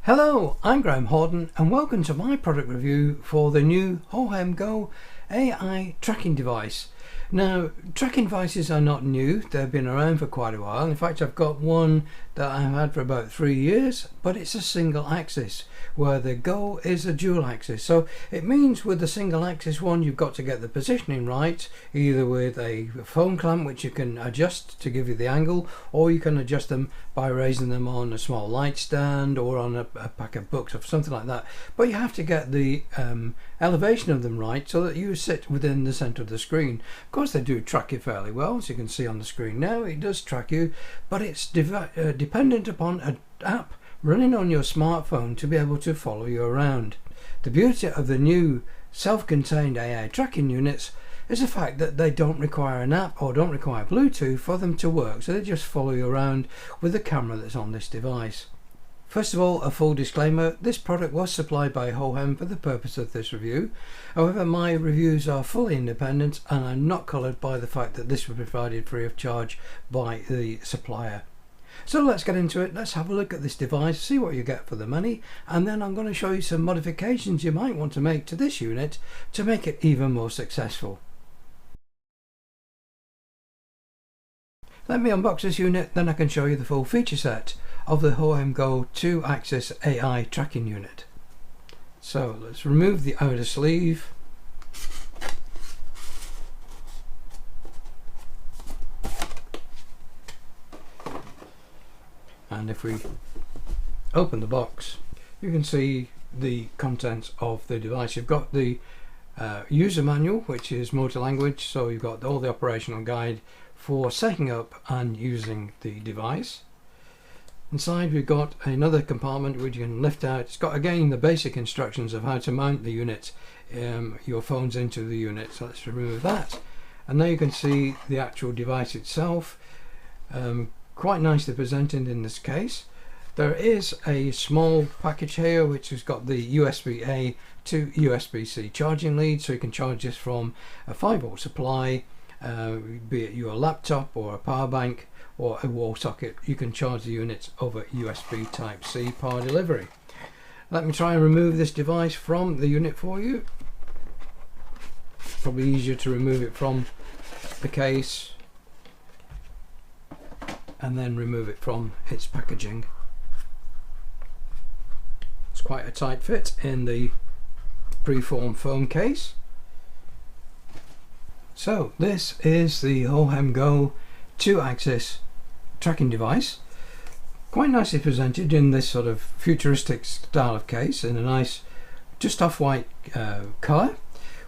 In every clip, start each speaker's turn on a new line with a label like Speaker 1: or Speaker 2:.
Speaker 1: Hello, I'm Graham Horden and welcome to my product review for the new Hohem Go AI tracking device. Now, tracking devices are not new, they've been around for quite a while. In fact, I've got one that I've had for about 3 years, but it's a single axis, where the Go is a dual axis. So it means with the single axis one, you've got to get the positioning right, either with a phone clamp which you can adjust to give you the angle, or you can adjust them by raising them on a small light stand or on a pack of books or something like that. But you have to get the elevation of them right so that you sit within the center of the screen. Of course, they do track you fairly well, as you can see on the screen now. It does track you, but it's dependent upon an app running on your smartphone to be able to follow you around. The beauty of the new self-contained AI tracking units is the fact that they don't require an app or don't require Bluetooth for them to work, so they just follow you around with the camera that's on this device. First of all, a full disclaimer: this product was supplied by Hohem for the purpose of this review. However, my reviews are fully independent and are not coloured by the fact that this was provided free of charge by the supplier. So let's get into it. Let's have a look at this device, see what you get for the money, and then I'm going to show you some modifications you might want to make to this unit to make it even more successful. Let me unbox this unit, then I can show you the full feature set of the Hohem Go 2-axis AI tracking unit. So let's remove the outer sleeve. And if we open the box, you can see the contents of the device. You've got the user manual, which is multi-language, so you've got all the operational guide for setting up and using the device. Inside we've got another compartment which you can lift out. It's got again the basic instructions of how to mount the unit, your phones into the unit. So let's remove that, and now you can see the actual device itself, quite nicely presented in this case. There is a small package here which has got the USB-A to USB-C charging lead, so you can charge this from a 5-volt supply, be it your laptop or a power bank or a wall socket. You can charge the unit over USB Type-C power delivery. Let me try and remove this device from the unit for you. Probably easier to remove it from the case and then remove it from its packaging. It's quite a tight fit in the preformed foam case. So this is the Hohem Go 2-axis tracking device, quite nicely presented in this sort of futuristic style of case in a nice just off-white colour.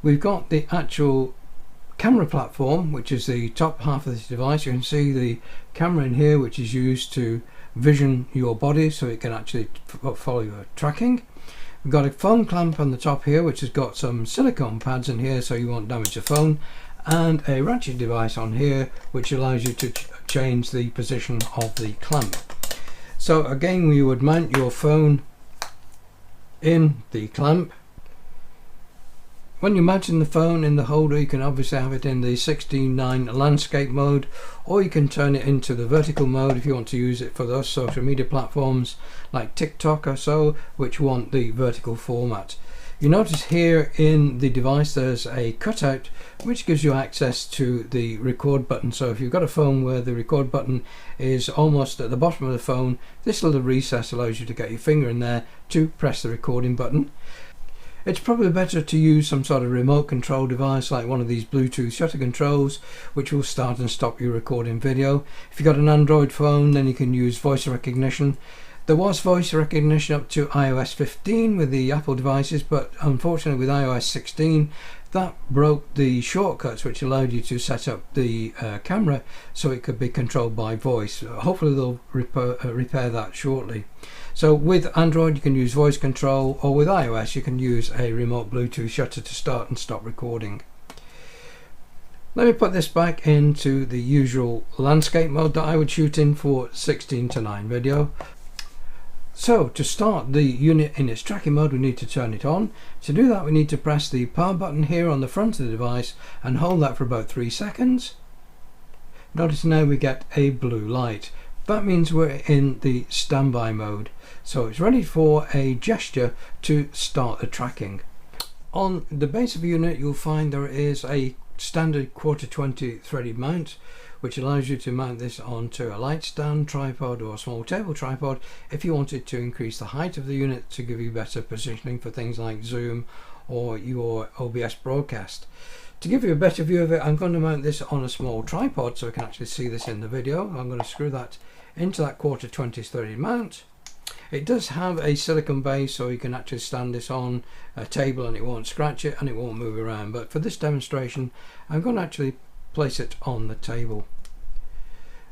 Speaker 1: We've got the actual camera platform, which is the top half of this device. You can see the camera in here, which is used to vision your body so it can actually follow your tracking. We've got a phone clamp on the top here, which has got some silicone pads in here so you won't damage the phone, and a ratchet device on here which allows you to change the position of the clamp. So again, we would mount your phone in the clamp. When you're mounting the phone in the holder, you can obviously have it in the 16:9 landscape mode, or you can turn it into the vertical mode if you want to use it for those social media platforms like TikTok or so, which want the vertical format. You notice here in the device there's a cutout which gives you access to the record button. So if you've got a phone where the record button is almost at the bottom of the phone, this little recess allows you to get your finger in there to press the recording button. It's probably better to use some sort of remote control device like one of these Bluetooth shutter controls, which will start and stop you recording video. If you've got an Android phone, then you can use voice recognition. There was voice recognition up to iOS 15 with the Apple devices, but unfortunately with iOS 16 that broke the shortcuts which allowed you to set up the camera so it could be controlled by voice. Hopefully they'll repair that shortly. So with Android you can use voice control, or with iOS you can use a remote Bluetooth shutter to start and stop recording. Let me put this back into the usual landscape mode that I would shoot in for 16:9 video. So to start the unit in its tracking mode, we need to turn it on. To do that, we need to press the power button here on the front of the device and hold that for about 3 seconds. Notice now we get a blue light. That means we're in the standby mode, so it's ready for a gesture to start the tracking. On the base of the unit you'll find there is a standard 1/4 threaded mount, which allows you to mount this onto a light stand, tripod or a small table tripod if you wanted to increase the height of the unit to give you better positioning for things like Zoom or your OBS broadcast. To give you a better view of it, I'm going to mount this on a small tripod so we can actually see this in the video. I'm going to screw that into that 1/4 threaded mount. It does have a silicone base, so you can actually stand this on a table and it won't scratch it and it won't move around, but for this demonstration I'm going to actually place it on the table.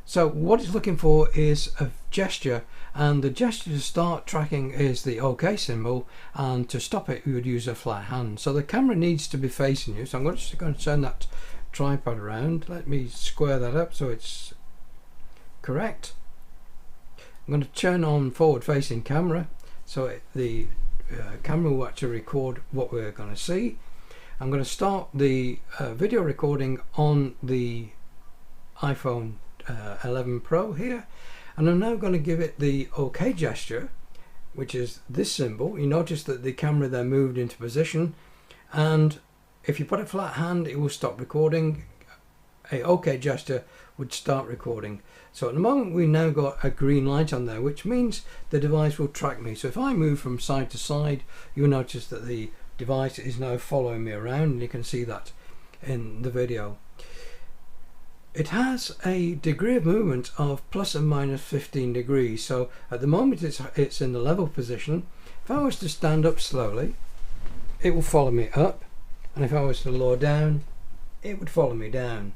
Speaker 1: So what it's looking for is a gesture, and the gesture to start tracking is the OK symbol, and to stop it you would use a flat hand. So the camera needs to be facing you, so I'm just going to turn that tripod around. Let me square that up so it's correct. I'm going to turn on forward facing camera so the camera will actually record what we're going to see. I'm going to start the video recording on the iPhone 11 Pro here, and I'm now going to give it the OK gesture, which is this symbol. You notice that the camera there moved into position, and if you put a flat hand it will stop recording. A OK gesture would start recording. So at the moment we now got a green light on there, which means the device will track me. So if I move from side to side, you'll notice that the device is now following me around, and you can see that in the video. It has a degree of movement of plus and minus 15 degrees. So at the moment it's in the level position. If I was to stand up slowly, it will follow me up, and if I was to lower down, it would follow me down.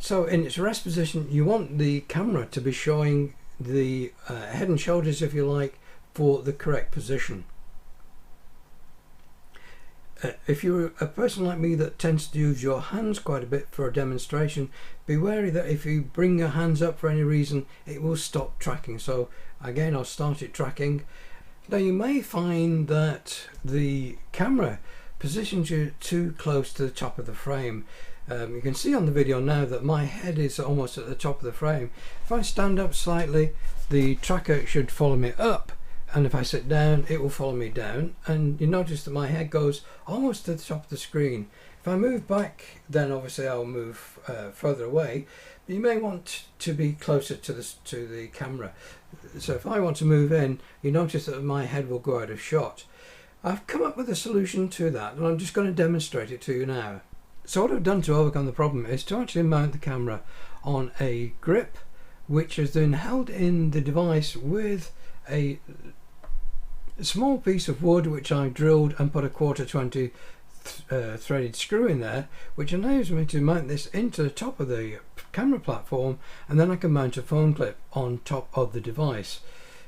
Speaker 1: So in its rest position you want the camera to be showing the head and shoulders, if you like, for the correct position. If you're a person like me that tends to use your hands quite a bit for a demonstration, be wary that if you bring your hands up for any reason it will stop tracking. So again I'll start it tracking. Now you may find that the camera positions you too close to the top of the frame. You can see on the video now that my head is almost at the top of the frame. If I stand up slightly, the tracker should follow me up, and if I sit down it will follow me down, and you notice that my head goes almost to the top of the screen. If I move back, then obviously I'll move further away, but you may want to be closer to the camera. So if I want to move in, you notice that my head will go out of shot. I've come up with a solution to that, and I'm just going to demonstrate it to you now. So what I've done to overcome the problem is to actually mount the camera on a grip, which has been held in the device with a small piece of wood which I drilled and put a 1/4 threaded screw in there, which allows me to mount this into the top of the camera platform, and then I can mount a phone clip on top of the device.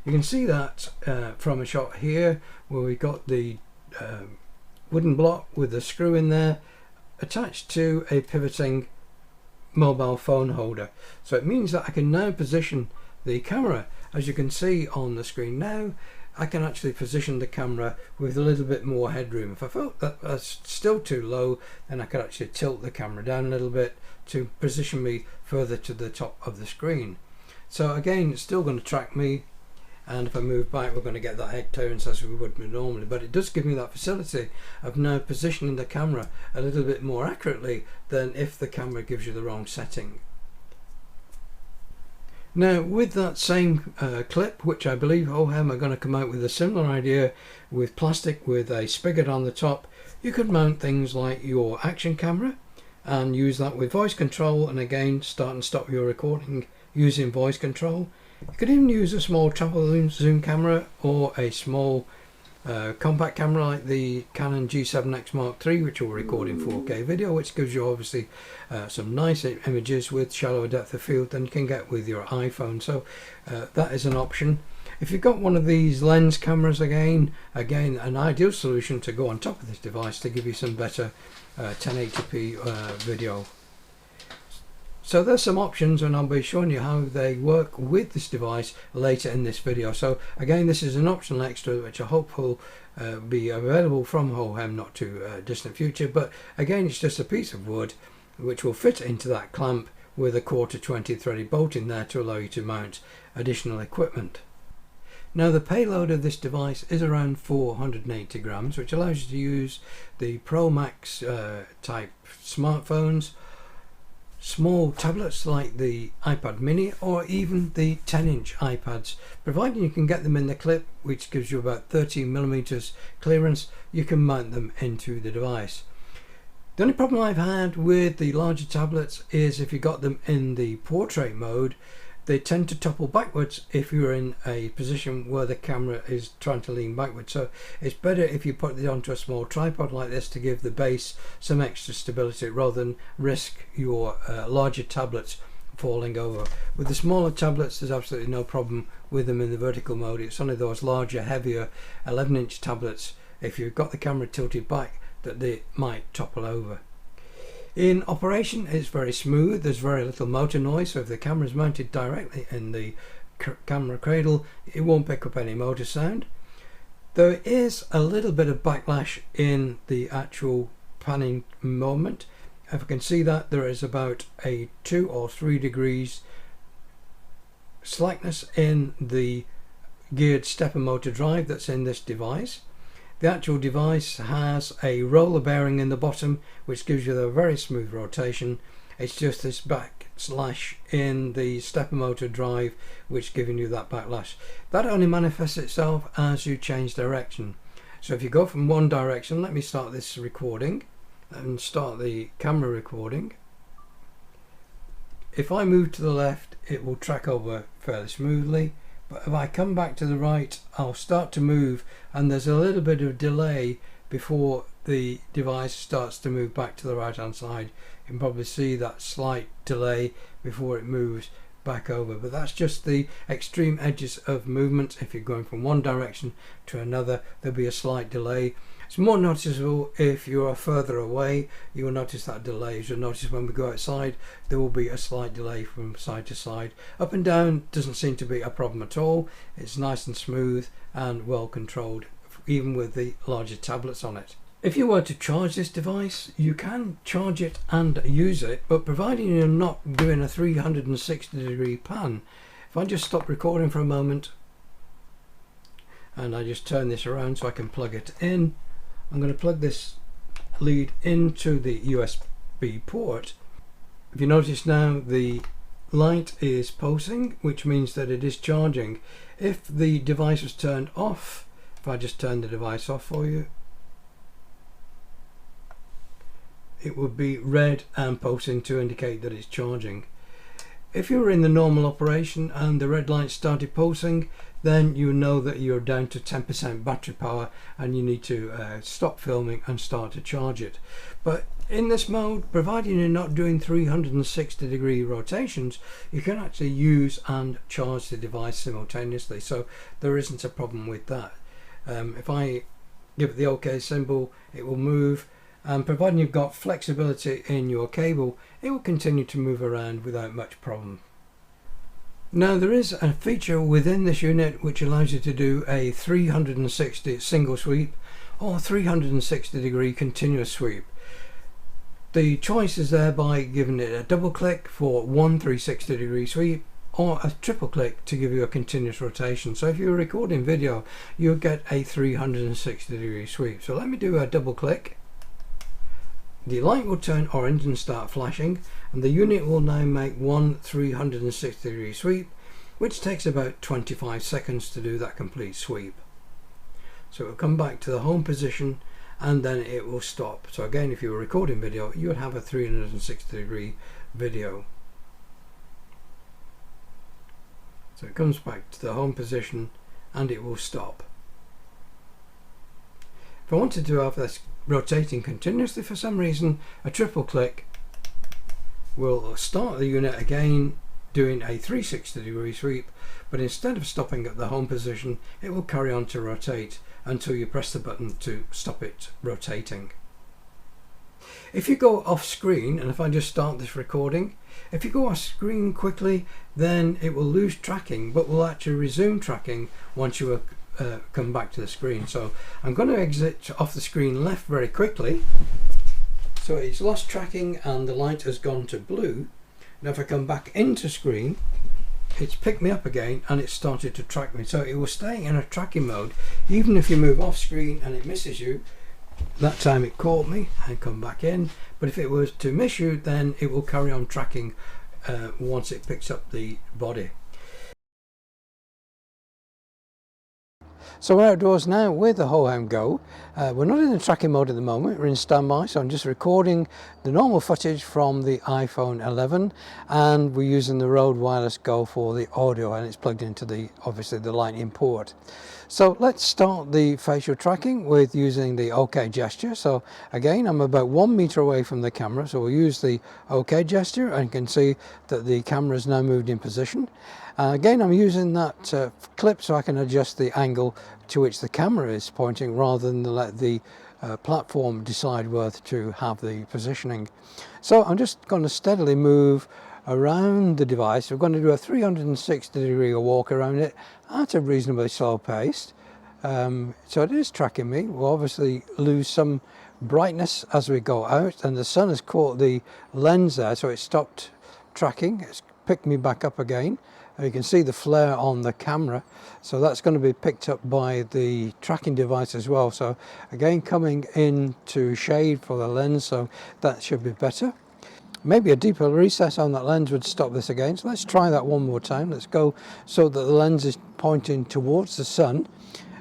Speaker 1: You can see that from a shot here where we got the wooden block with the screw in there attached to a pivoting mobile phone holder. So it means that I can now position the camera. As you can see on the screen now, I can actually position the camera with a little bit more headroom. If I felt that that's still too low, then I could actually tilt the camera down a little bit to position me further to the top of the screen. So again, it's still going to track me, and if I move back we're going to get that head clearance as we would normally, but it does give me that facility of now positioning the camera a little bit more accurately than if the camera gives you the wrong setting. Now with that same clip, which I believe Hohem are going to come out with a similar idea with plastic with a spigot on the top, you could mount things like your action camera and use that with voice control, and again start and stop your recording using voice control. You could even use a small travel zoom camera or a small compact camera like the Canon G7X Mark III, which will record in 4K video, which gives you obviously some nice images with shallower depth of field than you can get with your iPhone. So that is an option. If you've got one of these lens cameras, again an ideal solution to go on top of this device to give you some better 1080p video. So there's some options, and I'll be showing you how they work with this device later in this video. So again, this is an optional extra which I hope will be available from Hohem not too distant future, but again it's just a piece of wood which will fit into that clamp with a 1/4 threaded bolt in there to allow you to mount additional equipment. Now the payload of this device is around 480 grams, which allows you to use the Pro Max type smartphones, small tablets like the iPad mini, or even the 10-inch iPads. Providing you can get them in the clip, which gives you about 13mm clearance, you can mount them into the device. The only problem I've had with the larger tablets is if you got them in the portrait mode, they tend to topple backwards if you're in a position where the camera is trying to lean backwards. So it's better if you put it onto a small tripod like this to give the base some extra stability rather than risk your larger tablets falling over. With the smaller tablets, there's absolutely no problem with them in the vertical mode. It's only those larger, heavier 11-inch tablets, if you've got the camera tilted back, that they might topple over. In operation, it's very smooth. There's very little motor noise, so if the camera is mounted directly in the camera cradle, it won't pick up any motor sound. There is a little bit of backlash in the actual panning moment. If I can see that, there is about a 2 or 3 degrees slackness in the geared stepper motor drive that's in this device. The actual device has a roller bearing in the bottom, which gives you a very smooth rotation. It's just this backslash in the stepper motor drive which giving you that backlash. That only manifests itself as you change direction. So if you go from one direction, let me start this recording and start the camera recording. If I move to the left, it will track over fairly smoothly. But if I come back to the right, I'll start to move, and there's a little bit of delay before the device starts to move back to the right hand side. You can probably see that slight delay before it moves back over, but that's just the extreme edges of movement. If you're going from one direction to another, there'll be a slight delay. It's more noticeable if you are further away. You will notice that delay. As you'll notice when we go outside, there will be a slight delay from side to side. Up and down doesn't seem to be a problem at all. It's nice and smooth and well controlled, even with the larger tablets on it. If you were to charge this device, you can charge it and use it, but providing you're not doing a 360-degree pan. If I just stop recording for a moment and I just turn this around so I can plug it in, I'm going to plug this lead into the USB port. If you notice now, the light is pulsing, which means that it is charging. If the device was turned off, if I just turn the device off for you, it would be red and pulsing to indicate that it's charging. If you were in the normal operation and the red light started pulsing, then you know that you're down to 10% battery power and you need to stop filming and start to charge it. But in this mode, providing you're not doing 360-degree rotations, you can actually use and charge the device simultaneously, so there isn't a problem with that. If I give it the OK symbol, it will move, and providing you've got flexibility in your cable, it will continue to move around without much problem. Now there is a feature within this unit which allows you to do a 360 single sweep or 360-degree continuous sweep. The choice is there by giving it a double click for one 360-degree sweep or a triple click to give you a continuous rotation. So if you're recording video, you'll get a 360-degree sweep. So let me do a double click. The light will turn orange and start flashing, and the unit will now make one 360-degree sweep, which takes about 25 seconds to do that complete sweep. So it will come back to the home position and then it will stop. So again, if you were recording video, you would have a 360-degree video. So it comes back to the home position and it will stop. If I wanted to have this rotating continuously for some reason, a triple click will start the unit again doing a 360-degree sweep, but instead of stopping at the home position, it will carry on to rotate until you press the button to stop it rotating. If you go off screen, and if I just start this recording, if you go off screen quickly, then it will lose tracking, but will actually resume tracking once you come back to the screen. So I'm going to exit off the screen left very quickly. So it's lost tracking and the light has gone to blue. Now if I come back into screen, it's picked me up again and it's started to track me. So it will stay in a tracking mode even if you move off screen and it misses you. That time it caught me and come back in, but if it was to miss you, then it will carry on tracking once it picks up the body. So we're outdoors now with the Hohem Go. We're not in the tracking mode at the moment, we're in standby, so I'm just recording the normal footage from the iPhone 11 and we're using the Rode Wireless Go for the audio, and it's plugged into obviously the Lightning port. So let's start the facial tracking with using the OK gesture. So again, I'm about 1 meter away from the camera, so we'll use the OK gesture and you can see that the camera is now moved in position. Again, I'm using that clip so I can adjust the angle to which the camera is pointing rather than let the platform decide where to have the positioning. So I'm just going to steadily move around the device. We're going to do a 360-degree walk around it at a reasonably slow pace. So it is tracking me. We'll obviously lose some brightness as we go out, and the sun has caught the lens there, so it stopped tracking. It's picked me back up again. You can see the flare on the camera, so that's going to be picked up by the tracking device as well. So again, coming into shade for the lens, so that should be better. Maybe a deeper recess on that lens would stop this again, so let's try that one more time. Let's go so that the lens is pointing towards the sun.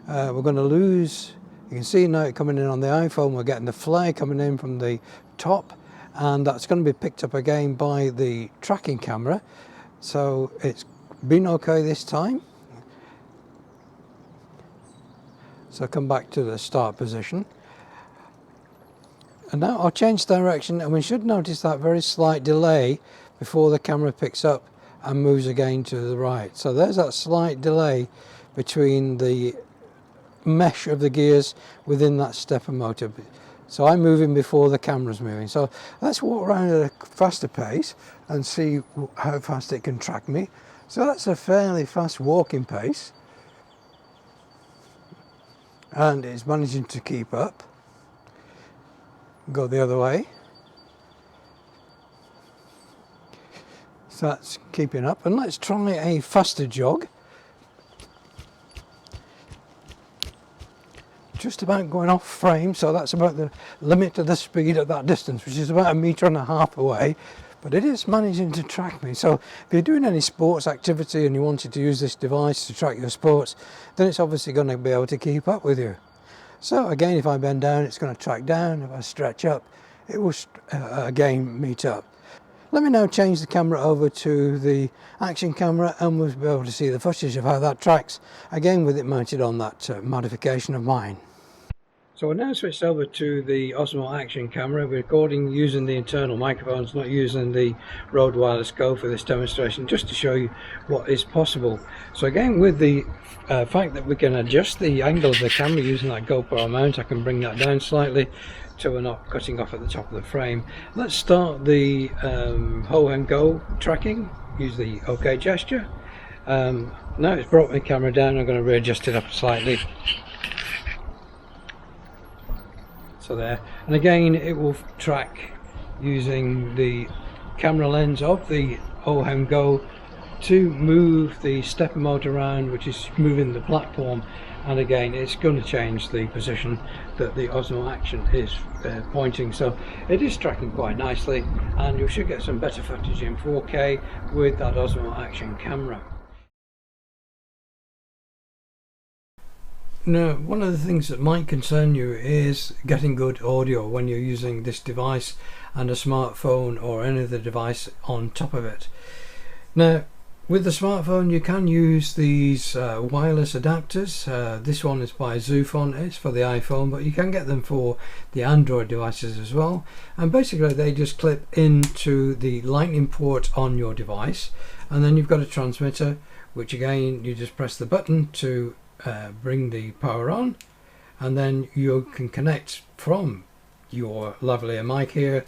Speaker 1: We're going to lose, you can see now it coming in on the iPhone, we're getting the flare coming in from the top, and that's going to be picked up again by the tracking camera. So it's been okay this time. So come back to the start position. And now I'll change direction, and we should notice that very slight delay before the camera picks up and moves again to the right. So there's that slight delay between the mesh of the gears within that stepper motor. So I'm moving before the camera's moving. So let's walk around at a faster pace and see how fast it can track me. So that's a fairly fast walking pace, and it's managing to keep up. Go the other way. So that's keeping up, and let's try a faster jog. Just about going off frame, so that's about the limit of the speed at that distance, which is about 1.5 meters away. But it is managing to track me. So if you're doing any sports activity and you wanted to use this device to track your sports, then it's obviously going to be able to keep up with you. So again, if I bend down, it's going to track down. If I stretch up, it will again meet up. Let me now change the camera over to the action camera, and we'll be able to see the footage of how that tracks, again with it mounted on that modification of mine. So we're now switched over to the Osmo Action camera. We're recording using the internal microphones, not using the Rode Wireless Go for this demonstration, just to show you what is possible. So again, with the fact that we can adjust the angle of the camera using that GoPro mount, I can bring that down slightly so we're not cutting off at the top of the frame. Let's start the Hohem Go tracking. Use the OK gesture. Now it's brought my camera down, I'm going to readjust it up slightly. So there, and again it will track using the camera lens of the Hohem Go to move the stepper motor around, which is moving the platform, and again it's going to change the position that the Osmo Action is pointing. So it is tracking quite nicely, and you should get some better footage in 4K with that Osmo Action camera. Now, one of the things that might concern you is getting good audio when you're using this device and a smartphone or any other device on top of it. Now, with the smartphone you can use these wireless adapters. This one is by Zoofon, it's for the iPhone, but you can get them for the Android devices as well. And basically they just clip into the Lightning port on your device, and then you've got a transmitter, which again you just press the button to bring the power on, and then you can connect from your lavalier mic here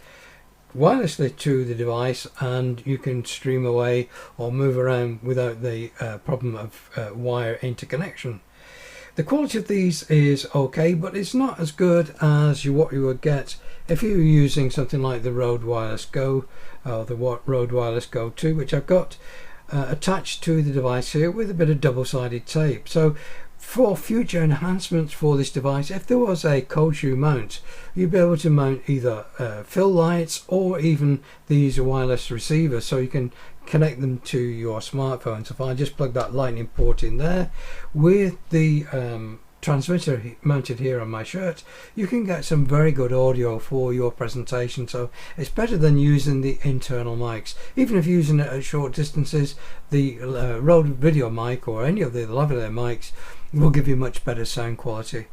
Speaker 1: wirelessly to the device, and you can stream away or move around without the problem of wire interconnection. The quality of these is okay, but it's not as good as what you would get if you're using something like the Rode Wireless Go or the Rode Wireless Go 2, which I've got attached to the device here with a bit of double-sided tape. So for future enhancements for this device, if there was a cold shoe mount, you'd be able to mount either fill lights or even these wireless receivers, so you can connect them to your smartphone. So if I just plug that lightning port in there with the transmitter mounted here on my shirt, you can get some very good audio for your presentation. So it's better than using the internal mics. Even if you're using it at short distances, the Rode video mic or any of the lavalier mics will give you much better sound quality.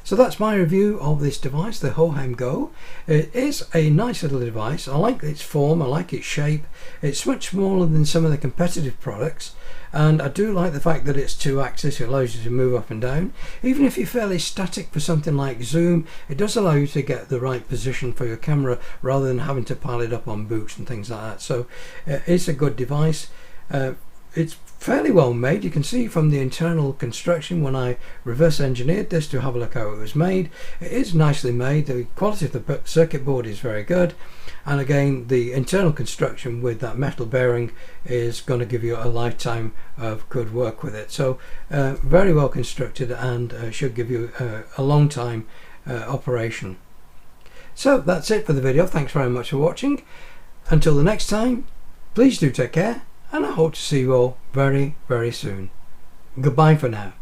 Speaker 1: So that's my review of this device, the Hohem Go. It is a nice little device. I like its form, I like its shape. It's much smaller than some of the competitive products, and I do like the fact that it's 2-axis. It allows you to move up and down. Even if you're fairly static for something like Zoom, it does allow you to get the right position for your camera rather than having to pile it up on boots and things like that. So it's a good device. It's fairly well made. You can see from the internal construction when I reverse engineered this to have a look how it was made. It is nicely made. The quality of the circuit board is very good, and again the internal construction with that metal bearing is going to give you a lifetime of good work with it. So very well constructed, and should give you a long time operation. So that's it for the video. Thanks very much for watching. Until the next time, please do take care, and I hope to see you all very, very soon. Goodbye for now.